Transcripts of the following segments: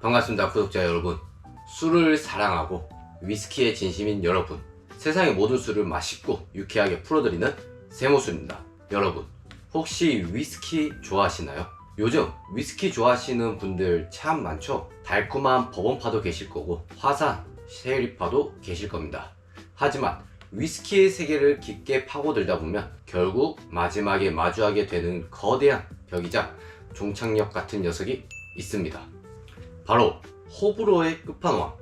반갑습니다, 구독자 여러분. 술을 사랑하고 위스키에 진심인 여러분, 세상의 모든 술을 맛있고 유쾌하게 풀어드리는 세모술입니다. 여러분, 혹시 위스키 좋아하시나요? 요즘 위스키 좋아하시는 분들 참 많죠? 달콤한 버번파도 계실 거고 화사한 쉐리파도 계실 겁니다. 하지만 위스키의 세계를 깊게 파고들다 보면 결국 마지막에 마주하게 되는 거대한 벽이자 종착역 같은 녀석이 있습니다. 바로 호불호의 끝판왕,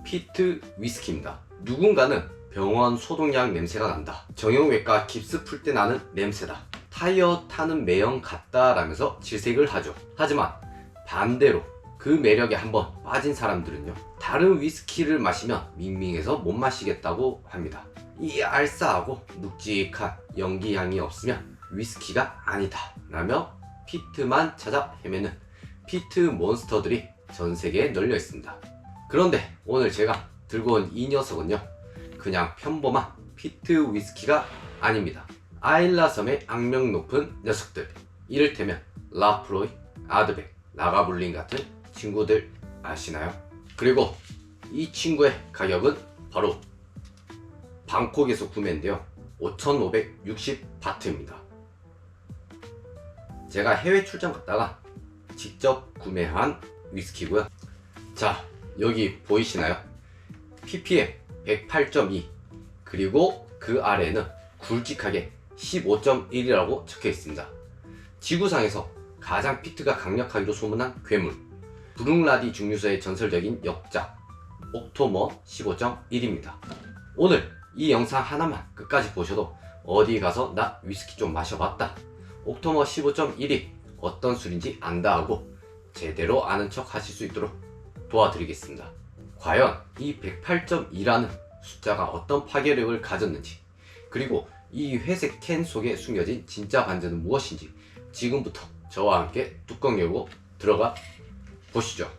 피트 위스키입니다. 누군가는 병원 소독약 냄새가 난다, 정형외과 깁스 풀 때 나는 냄새다, 타이어 타는 매형 같다 라면서 질색을 하죠. 하지만 반대로 그 매력에 한번 빠진 사람들은요, 다른 위스키를 마시면 밍밍해서 못 마시겠다고 합니다. 이 알싸하고 묵직한 연기향이 없으면 위스키가 아니다 라며 피트만 찾아 헤매는 피트 몬스터들이 전 세계에 널려 있습니다. 그런데 오늘 제가 들고 온 이 녀석은요, 그냥 평범한 피트 위스키가 아닙니다. 아일라 섬의 악명 높은 녀석들, 이를테면 라프로이, 아드백, 라가블린 같은 친구들 아시나요? 그리고 이 친구의 가격은 바로 방콕에서 구매인데요, 5,560바트입니다. 제가 해외 출장 갔다가 직접 구매한 위스키고요. 자, 여기 보이시나요? ppm 108.2, 그리고 그 아래에는 굵직하게 15.1이라고 적혀 있습니다. 지구상에서 가장 피트가 강력하기로 소문난 괴물, 브룽라디 증류소의 전설적인 역작 옥토머 15.1입니다. 오늘 이 영상 하나만 끝까지 보셔도 어디 가서 나 위스키 좀 마셔봤다, 옥토머 15.1이 어떤 술인지 안다 하고 제대로 아는 척 하실 수 있도록 도와드리겠습니다. 과연 이 108.2라는 숫자가 어떤 파괴력을 가졌는지, 그리고 이 회색 캔 속에 숨겨진 진짜 반전은 무엇인지 지금부터 저와 함께 뚜껑 열고 들어가 보시죠.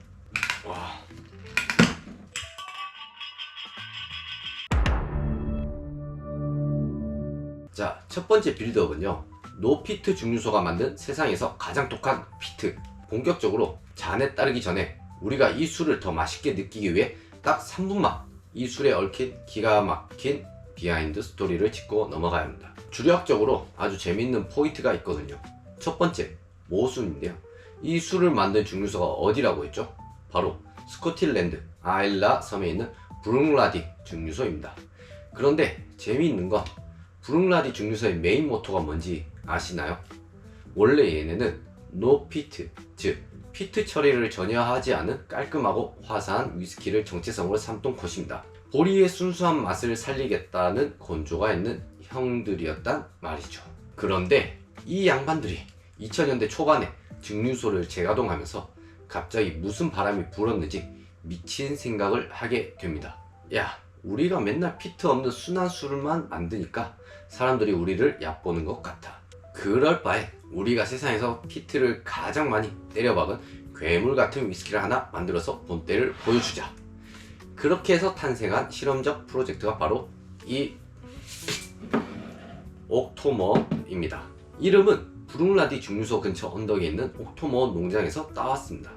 와. 자, 첫 번째 빌드업은요, 노피트 증류소가 만든 세상에서 가장 독한 피트. 본격적으로 잔에 따르기 전에 우리가 이 술을 더 맛있게 느끼기 위해 딱 3분만 이 술에 얽힌 기가 막힌 비하인드 스토리를 짚고 넘어가야 합니다. 주력적으로 아주 재밌는 포인트가 있거든요. 첫 번째, 모순인데요. 이 술을 만든 증류소가 어디라고 했죠? 바로 스코틀랜드 아일라 섬에 있는 브룽라디 증류소입니다. 그런데 재미있는 건 브룽라디 증류소의 메인 모토가 뭔지 아시나요? 원래 얘네는 노 피트, 즉 피트 처리를 전혀 하지 않은 깔끔하고 화사한 위스키를 정체성으로 삼던 곳입니다. 보리의 순수한 맛을 살리겠다는 건조가 있는 형들이었단 말이죠. 그런데 이 양반들이 2000년대 초반에 증류소를 재가동하면서 갑자기 무슨 바람이 불었는지 미친 생각을 하게 됩니다. 야, 우리가 맨날 피트 없는 순한 술만 만드니까 사람들이 우리를 얕보는 것 같아. 그럴 바에 우리가 세상에서 피트를 가장 많이 때려박은 괴물 같은 위스키를 하나 만들어서 본때를 보여주자. 그렇게 해서 탄생한 실험적 프로젝트가 바로 이 옥토머입니다. 이름은 브룽라디 증류소 근처 언덕에 있는 옥토머 농장에서 따왔습니다.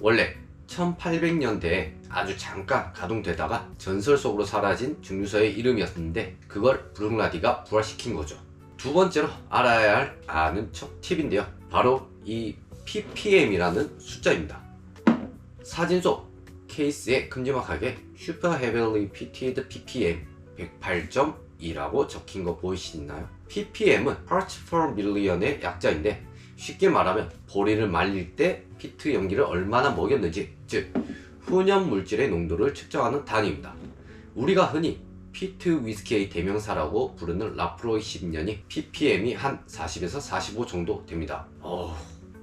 원래 1800년대에 아주 잠깐 가동되다가 전설 속으로 사라진 증류소의 이름이었는데 그걸 브룽라디가 부활시킨 거죠. 두 번째로 알아야 할 아는 척 팁인데요, 바로 이 ppm이라는 숫자입니다. 사진 속 케이스에 큼지막하게 Super Heavily Pitted ppm 108.2라고 적힌 거 보이시나요? ppm은 Parts per Million의 약자인데 쉽게 말하면 보리를 말릴 때 피트 연기를 얼마나 먹였는지, 즉 훈연 물질의 농도를 측정하는 단위입니다. 우리가 흔히 피트 위스키의 대명사라고 부르는 라프로이 10년이 ppm이 한 40에서 45 정도 됩니다.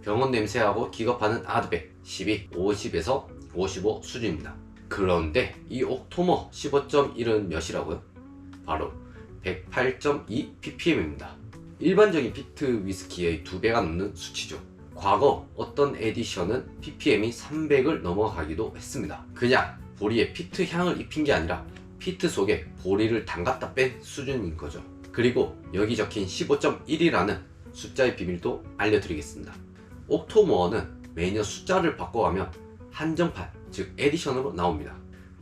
병원 냄새하고 기겁하는 아드백 12, 50에서 55 수준입니다. 그런데 이 옥토머 15.1은 몇이라고요? 바로 108.2 ppm입니다. 일반적인 피트 위스키의 2배가 넘는 수치죠. 과거 어떤 에디션은 ppm이 300을 넘어가기도 했습니다. 그냥 보리에 피트 향을 입힌 게 아니라 피트 속에 보리를 담갔다 뺀 수준인 거죠. 그리고 여기 적힌 15.1이라는 숫자의 비밀도 알려드리겠습니다. 옥토머는 매년 숫자를 바꿔가며 한정판 즉 에디션으로 나옵니다.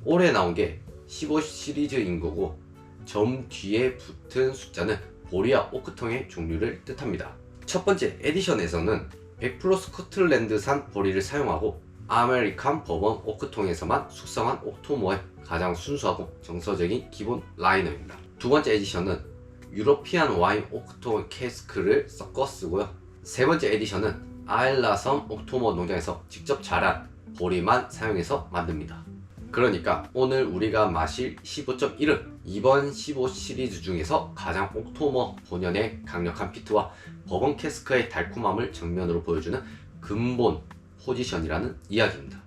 올해 나온 게 15 시리즈인 거고 점 뒤에 붙은 숫자는 보리아 오크통의 종류를 뜻합니다. 첫 번째 에디션에서는 100% 스코틀랜드산 보리를 사용하고 아메리칸 버번 오크통에서만 숙성한 옥토모어의 가장 순수하고 정서적인 기본 라이너입니다. 두 번째 에디션은 유러피안 와인 오크통 캐스크를 섞어 쓰고요. 세 번째 에디션은 아일라섬 옥토모 농장에서 직접 자란 보리만 사용해서 만듭니다. 그러니까 오늘 우리가 마실 15.1은 이번 15 시리즈 중에서 가장 옥토머 본연의 강력한 피트와 버번 캐스크의 달콤함을 정면으로 보여주는 근본 포지션이라는 이야기입니다.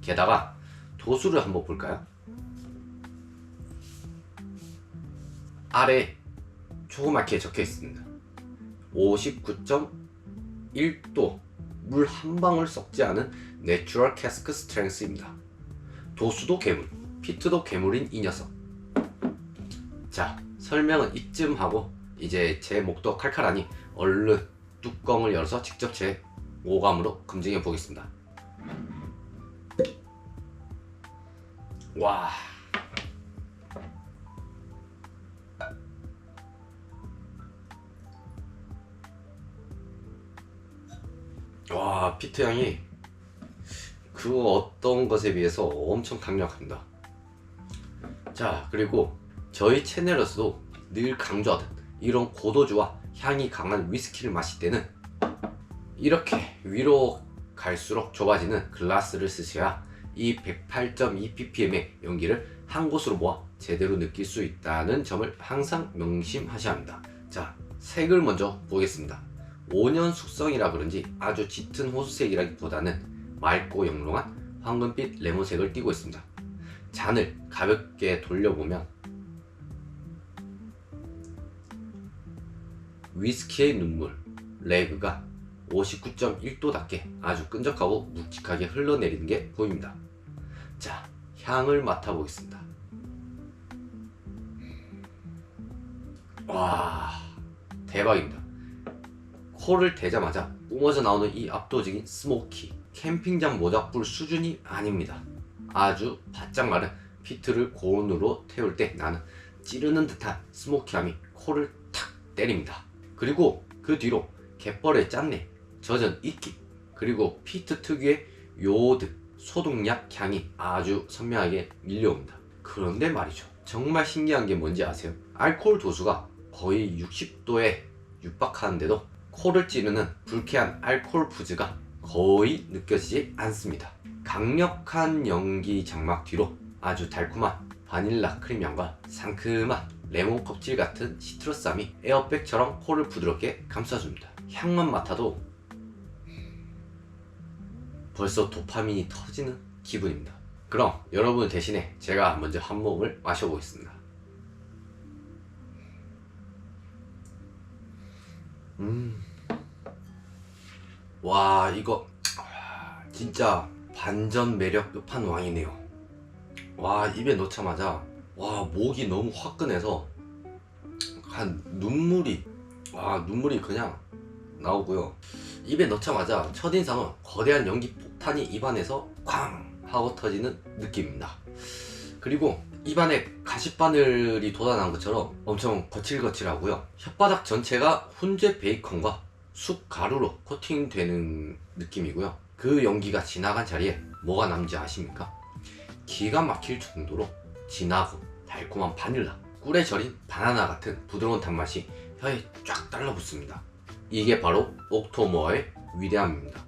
게다가 도수를 한번 볼까요? 아래 조그맣게 적혀 있습니다. 59.1도 물 한 방울 섞지 않은 내추럴 캐스크 스트렝스입니다. 도수도 괴물, 피트도 괴물인 이 녀석. 자, 설명은 이쯤 하고 이제 제 목도 칼칼하니 얼른 뚜껑을 열어서 직접 제 오감으로 검증해 보겠습니다. 와, 피트 향이 그 어떤 것에 비해서 엄청 강력합니다. 자, 그리고 저희 채널에서도 늘 강조하듯 이런 고도주와 향이 강한 위스키를 마실 때는 이렇게 위로 갈수록 좁아지는 글라스를 쓰셔야 이 108.2ppm의 연기를 한 곳으로 모아 제대로 느낄 수 있다는 점을 항상 명심하셔야 합니다. 자, 색을 먼저 보겠습니다. 5년 숙성이라 그런지 아주 짙은 호수색이라기보다는 맑고 영롱한 황금빛 레몬색을 띠고 있습니다. 잔을 가볍게 돌려보면 위스키의 눈물, 레그가 59.1도답게 아주 끈적하고 묵직하게 흘러내리는 게 보입니다. 자, 향을 맡아보겠습니다. 와, 대박입니다. 코를 대자마자 뿜어져 나오는 이 압도적인 스모키, 캠핑장 모닥불 수준이 아닙니다. 아주 바짝 마른 피트를 고온으로 태울 때 나는 찌르는 듯한 스모키함이 코를 탁 때립니다. 그리고 그 뒤로 갯벌의 짠내, 젖은 이끼, 그리고 피트 특유의 요오드, 소독약 향이 아주 선명하게 밀려옵니다. 그런데 말이죠, 정말 신기한 게 뭔지 아세요? 알코올 도수가 거의 60도에 육박하는데도 코를 찌르는 불쾌한 알코올 부즈가 거의 느껴지지 않습니다. 강력한 연기 장막 뒤로 아주 달콤한 바닐라 크림 향과 상큼한 레몬 껍질 같은 시트러스함이 에어백처럼 코를 부드럽게 감싸줍니다. 향만 맡아도 벌써 도파민이 터지는 기분입니다. 그럼 여러분 대신에 제가 먼저 한 모금을 마셔보겠습니다. 와, 이거 진짜 반전 매력 끝판왕이네요. 와, 입에 넣자마자 목이 너무 화끈해서 눈물이 그냥 나오고요. 입에 넣자마자 첫인상은 거대한 연기 폭탄이 입안에서 쾅 하고 터지는 느낌입니다. 그리고 입안에 가시바늘이 돋아난 것처럼 엄청 거칠거칠하고요. 혓바닥 전체가 훈제 베이컨과 쑥 가루로 코팅되는 느낌이고요. 그 연기가 지나간 자리에 뭐가 남지 아십니까? 기가 막힐 정도로 진하고 달콤한 바닐라, 꿀에 절인 바나나 같은 부드러운 단맛이 혀에 쫙 달라붙습니다. 이게 바로 옥토모어의 위대함입니다.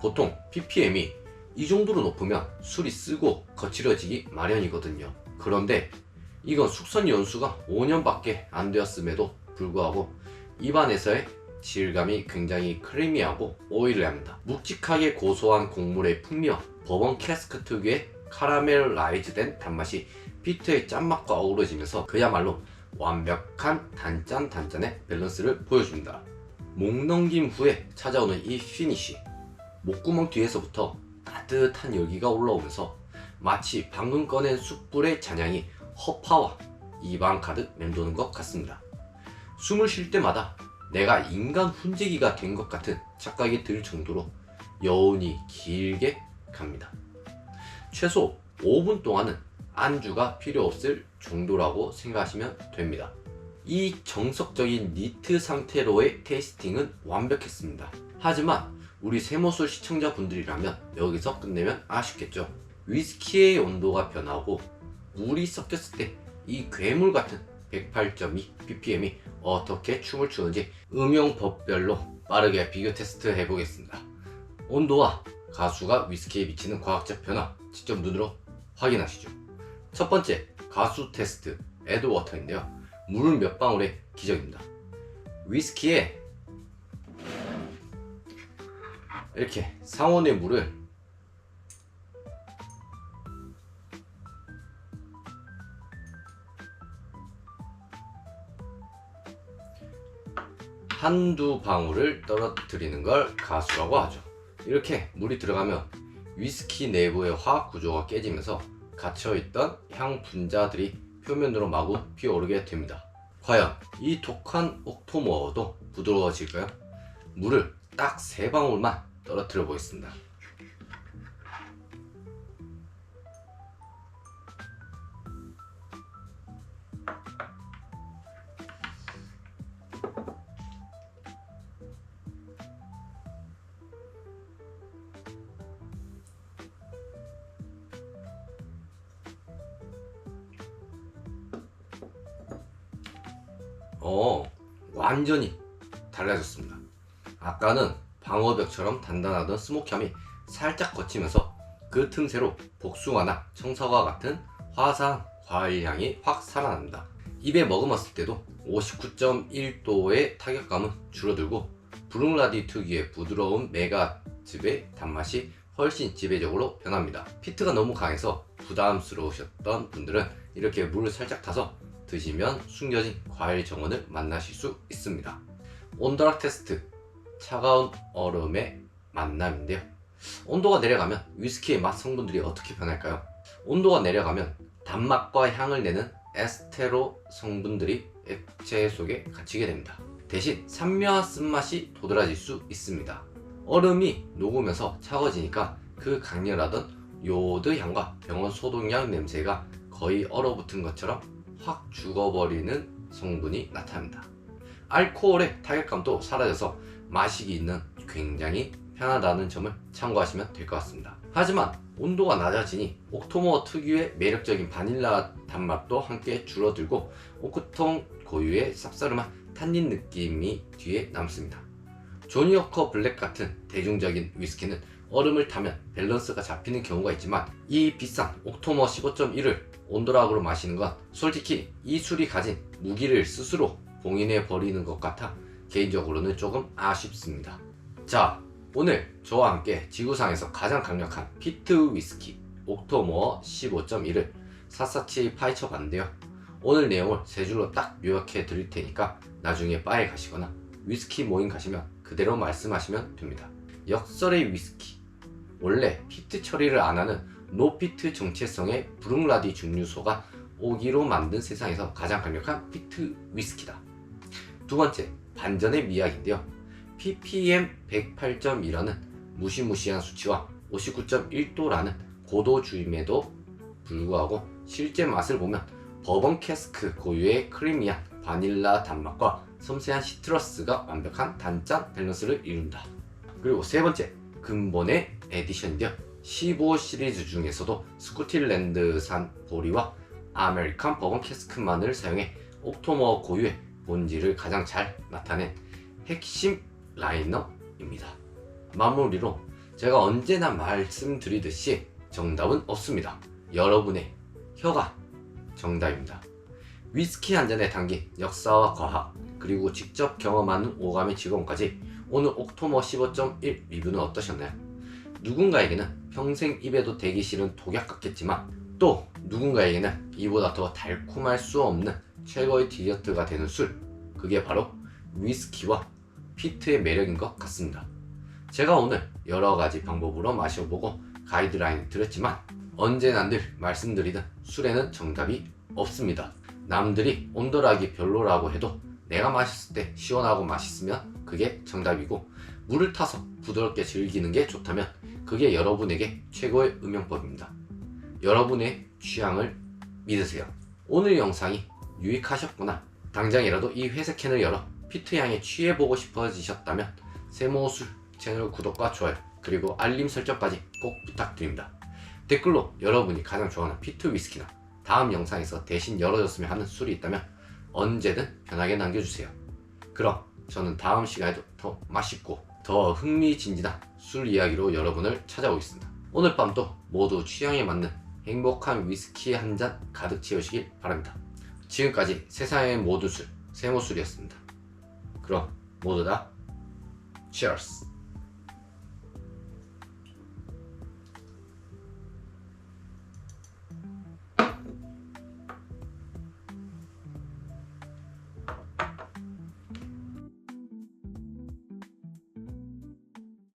보통 ppm이 이 정도로 높으면 술이 쓰고 거칠어지기 마련이거든요. 그런데 이건 숙성 연수가 5년밖에 안 되었음에도 불구하고 입안에서의 질감이 굉장히 크리미하고 오일리합니다. 묵직하게 고소한 곡물의 풍미와 버번 캐스크 특유의 카라멜라이즈된 단맛이 피트의 짠맛과 어우러지면서 그야말로 완벽한 단짠의 밸런스를 보여줍니다. 목 넘김 후에 찾아오는 이 피니쉬, 목구멍 뒤에서부터 따뜻한 열기가 올라오면서 마치 방금 꺼낸 숯불의 잔향이 허파와 입안 가득 맴도는 것 같습니다. 숨을 쉴 때마다 내가 인간 훈제기가 된 것 같은 착각이 들 정도로 여운이 길게 갑니다. 최소 5분 동안은 안주가 필요 없을 정도라고 생각하시면 됩니다. 이 정석적인 니트 상태로의 테이스팅은 완벽했습니다. 하지만 우리 세모술 시청자분들이라면 여기서 끝내면 아쉽겠죠. 위스키의 온도가 변하고 물이 섞였을 때 이 괴물 같은 108.2 ppm이 어떻게 춤을 추는지 음용법별로 빠르게 비교 테스트 해보겠습니다. 온도와 가수가 위스키에 미치는 과학적 변화 직접 눈으로 확인하시죠. 첫 번째 가수 테스트 에드워터인데요. 물 몇 방울의 기적입니다. 위스키에 이렇게 상온의 물을 한두 방울을 떨어뜨리는 걸 가수라고 하죠. 이렇게 물이 들어가면 위스키 내부의 화학 구조가 깨지면서 갇혀있던 향 분자들이 표면으로 마구 피어오르게 됩니다. 과연 이 독한 옥토모어도 부드러워질까요? 물을 딱 3방울만 떨어뜨려 보겠습니다. 완전히 달라졌습니다. 아까는 방어벽처럼 단단하던 스모키함이 살짝 거치면서 그 틈새로 복숭아나 청사과 같은 화사한 과일향이 확 살아납니다. 입에 머금었을 때도 59.1도의 타격감은 줄어들고 브룽라디 특유의 부드러운 메가즙의 단맛이 훨씬 지배적으로 변합니다. 피트가 너무 강해서 부담스러우셨던 분들은 이렇게 물을 살짝 타서 드시면 숨겨진 과일 정원을 만나실 수 있습니다. 온도락 테스트 차가운 얼음의 만남인데요. 온도가 내려가면 위스키의 맛 성분들이 어떻게 변할까요? 온도가 내려가면 단맛과 향을 내는 에스테로 성분들이 액체 속에 갇히게 됩니다. 대신 산미와 쓴맛이 도드라질 수 있습니다. 얼음이 녹으면서 차가워지니까 그 강렬하던 요오드 향과 병원 소독약 냄새가 거의 얼어붙은 것처럼 확 죽어버리는 성분이 나타납니다. 알코올의 타격감도 사라져서 마시기 있는 굉장히 편하다는 점을 참고하시면 될 것 같습니다. 하지만 온도가 낮아지니 옥토모어 특유의 매력적인 바닐라 단맛도 함께 줄어들고 오크통 고유의 쌉싸름한 탄닌 느낌이 뒤에 남습니다. 조니워커 블랙 같은 대중적인 위스키는 얼음을 타면 밸런스가 잡히는 경우가 있지만 이 비싼 옥토모어 15.1을 온도락으로 마시는 건 솔직히 이 술이 가진 무기를 스스로 봉인해 버리는 것 같아 개인적으로는 조금 아쉽습니다. 자, 오늘 저와 함께 지구상에서 가장 강력한 피트 위스키 옥토모어 15.1을 샅샅이 파헤쳐 봤는데요. 오늘 내용을 3줄로 딱 요약해 드릴 테니까 나중에 바에 가시거나 위스키 모임 가시면 그대로 말씀하시면 됩니다. 역설의 위스키, 원래 피트 처리를 안 하는 노피트 정체성의 브룽라디 증류소가 오기로 만든 세상에서 가장 강력한 피트 위스키다. 두 번째, 반전의 미학인데요. ppm 108.2라는 무시무시한 수치와 59.1도라는 고도주임에도 불구하고 실제 맛을 보면 버번 캐스크 고유의 크리미한 바닐라 단맛과 섬세한 시트러스가 완벽한 단짠 밸런스를 이룬다. 그리고 세 번째, 근본의 에디션인데요. 15 시리즈 중에서도 스코틀랜드산 보리와 아메리칸 버번 캐스크만을 사용해 옥토모어 고유의 본질을 가장 잘 나타낸 핵심 라인업입니다. 마무리로 제가 언제나 말씀드리듯이 정답은 없습니다. 여러분의 혀가 정답입니다. 위스키 한 잔에 담긴 역사와 과학, 그리고 직접 경험하는 오감의 즐거움까지 오늘 옥토모어 15.1 리뷰는 어떠셨나요? 누군가에게는 평생 입에도 대기 싫은 독약 같겠지만 또 누군가에게는 이보다 더 달콤할 수 없는 최고의 디저트가 되는 술, 그게 바로 위스키와 피트의 매력인 것 같습니다. 제가 오늘 여러가지 방법으로 마셔보고 가이드라인을 드렸지만 언제나 늘 말씀드리듯 술에는 정답이 없습니다. 남들이 온도락이 별로라고 해도 내가 마셨을 때 시원하고 맛있으면 그게 정답이고, 물을 타서 부드럽게 즐기는 게 좋다면 그게 여러분에게 최고의 음용법입니다. 여러분의 취향을 믿으세요. 오늘 영상이 유익하셨거나 당장이라도 이 회색 캔을 열어 피트향에 취해보고 싶어지셨다면 세모술 채널 구독과 좋아요 그리고 알림 설정까지 꼭 부탁드립니다. 댓글로 여러분이 가장 좋아하는 피트 위스키나 다음 영상에서 대신 열어줬으면 하는 술이 있다면 언제든 편하게 남겨주세요. 그럼 저는 다음 시간에도 더 맛있고 더 흥미진진한 술 이야기로 여러분을 찾아오겠습니다. 오늘 밤도 모두 취향에 맞는 행복한 위스키 한 잔 가득 채우시길 바랍니다. 지금까지 세상의 모든 술 세모술이었습니다. 그럼 모두 다 Cheers!